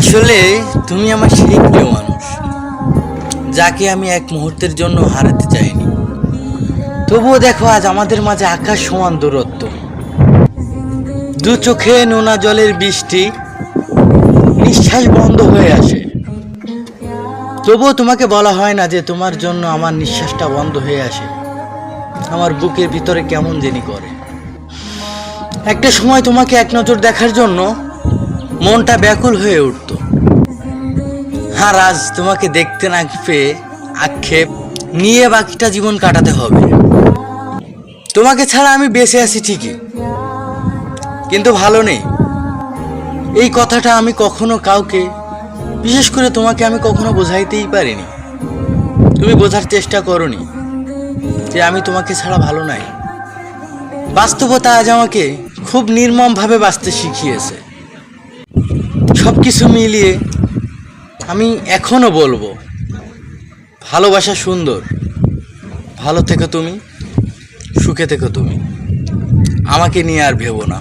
আসলে তুমি আমার সেই প্রিয় মানুষ, যাকে আমি এক মুহূর্তের জন্য হারাতে চাইনি। তবুও দেখো, আজ আমাদের মাঝে আকাশ সমান দূরত্ব। দু চোখে নোনা জলের বৃষ্টি, নিঃশ্বাস বন্ধ হয়ে আসে। তবুও তোমাকে বলা হয় না যে তোমার জন্য আমার নিঃশ্বাসটা বন্ধ হয়ে আসে। আমার বুকের ভিতরে কেমন জানি করে। একটা সময় তোমাকে এক নজর দেখার জন্য মনটা ব্যাকুল হয়ে উঠত। আর আজ তোমাকে দেখতে না পেয়ে আক্ষেপ নিয়ে বাকিটা জীবন কাটাতে হবে। তোমাকে ছাড়া আমি বেঁচে আছি ঠিকই, কিন্তু ভালো নেই। এই কথাটা আমি কখনো কাউকে, বিশেষ করে তোমাকে আমি কখনো বোঝাইতেই পারিনি। তুমি বোঝার চেষ্টা করোনি যে আমি তোমাকে ছাড়া ভালো নাই। বাস্তবতা আজ আমাকে খুব নির্মমভাবে বাঁচতে শিখিয়েছে। সব কিছু মিলিয়ে আমি এখনো বলবো, ভালোবাসা সুন্দর। ভালো থেকো তুমি, সুখে থেকো তুমি। আমাকে নিয়ে আর ভেবো না।